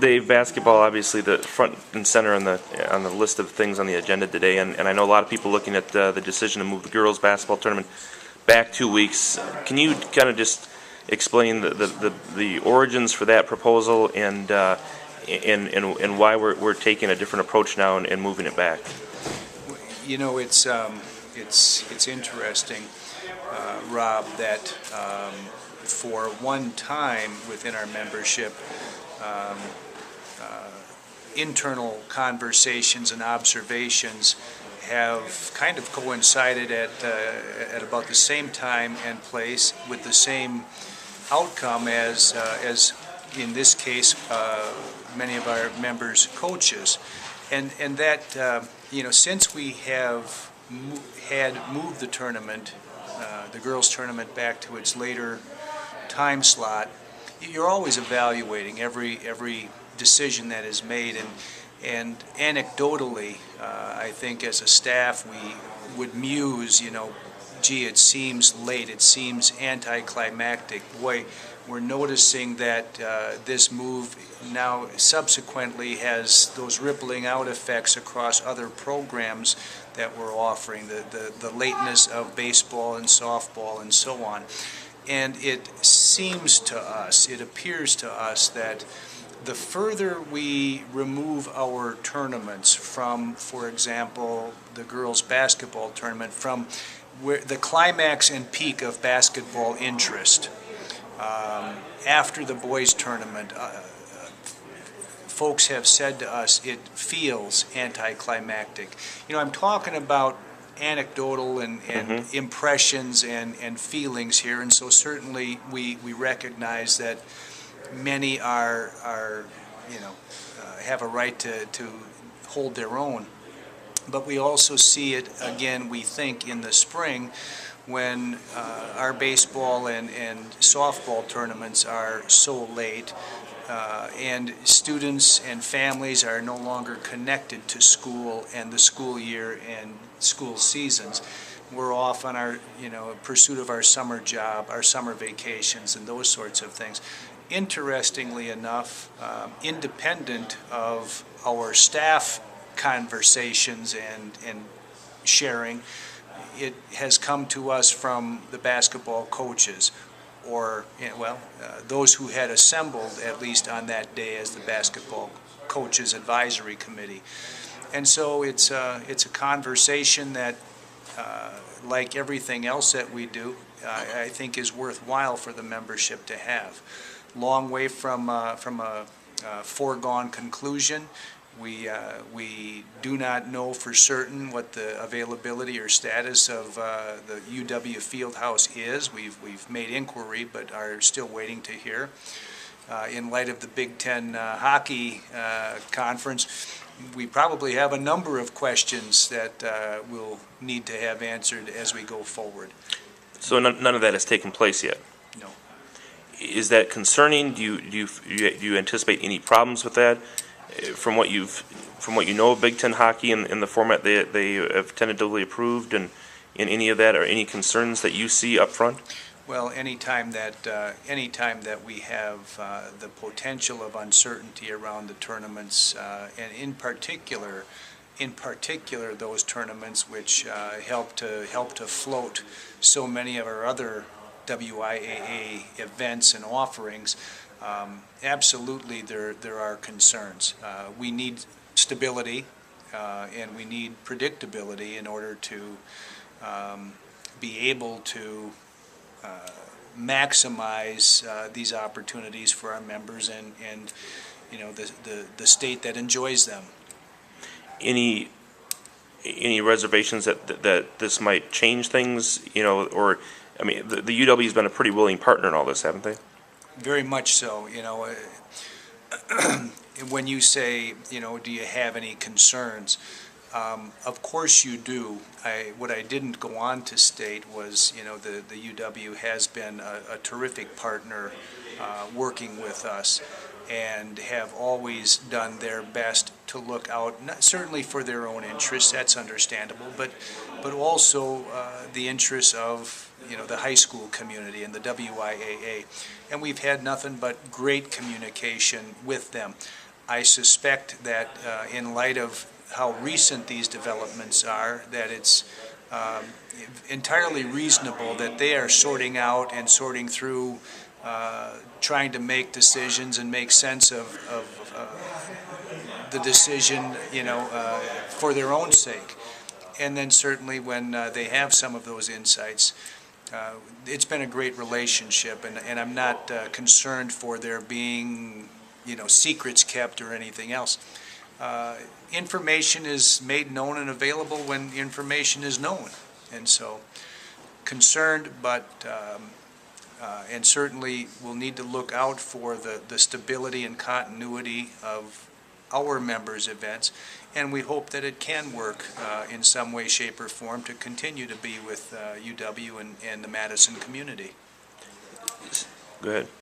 Dave, basketball obviously the front and center on the list of things on the agenda today, and I know a lot of people looking at the decision to move the girls basketball tournament back 2 weeks. Can you kind of just explain the origins for that proposal and why we're taking a different approach now and moving it back? You know, it's interesting, Rob, that for one time within our membership, internal conversations and observations have kind of coincided at about the same time and place with the same outcome as in this case many of our members' coaches, and that you know, since we have had moved the tournament, the girls' tournament, back to its later time slot, you're always evaluating every decision that is made, and anecdotally, I think as a staff we would muse, you know, gee, it seems late, it seems anticlimactic. Boy, we're noticing that this move now subsequently has those rippling out effects across other programs that we're offering, the lateness of baseball and softball and so on. And it seems to us, it appears to us that the further we remove our tournaments from, for example, the girls' basketball tournament, from where the climax and peak of basketball interest, after the boys' tournament, folks have said to us it feels anticlimactic. You know, I'm talking about anecdotal and impressions and feelings here, and so certainly we recognize that many are you know, have a right to hold their own, but we also see it again, we think, in the spring when our baseball and softball tournaments are so late, and students and families are no longer connected to school and the school year and school seasons. We're off on our, you know, pursuit of our summer job, our summer vacations, and those sorts of things. Interestingly enough, independent of our staff conversations and sharing, it has come to us from the basketball coaches, or, you know, well, those who had assembled at least on that day as the basketball coaches advisory committee. And so it's a conversation that, like everything else that we do, I think is worthwhile for the membership to have. Long way from a foregone conclusion. We do not know for certain what the availability or status of the UW Fieldhouse is. We've made inquiry, but are still waiting to hear. In light of the Big Ten hockey conference, we probably have a number of questions that we'll need to have answered as we go forward. So none of that has taken place yet? No. Is that concerning? Do you anticipate any problems with that? From what you know of Big Ten hockey and the format they have tentatively approved, and in any of that, or any concerns that you see up front? Well, anytime that we have the potential of uncertainty around the tournaments, and in particular those tournaments which help to float so many of our other WIAA events and offerings, absolutely there are concerns. We need stability and we need predictability in order to be able to maximize these opportunities for our members and you know, the state that enjoys them. Any reservations that this might change things, you know, or I mean, the UW has been a pretty willing partner in all this, haven't they? Very much so. You know, when you say, you know, do you have any concerns? Of course you do. What I didn't go on to state was, you know, the UW has been a terrific partner working with us, and have always done their best to look out, not certainly for their own interests, that's understandable, but also the interests of, you know, the high school community and the WIAA. And we've had nothing but great communication with them. I suspect that in light of how recent these developments are, that it's entirely reasonable that they are sorting out and sorting through, trying to make decisions and make sense of the decision, for their own sake. And then certainly when they have some of those insights, it's been a great relationship, and I'm not concerned for there being, secrets kept or anything else. Information is made known and available when information is known. And so, concerned, but, and certainly we'll need to look out for the stability and continuity of our members' events, and we hope that it can work in some way, shape, or form to continue to be with UW and the Madison community. Go ahead.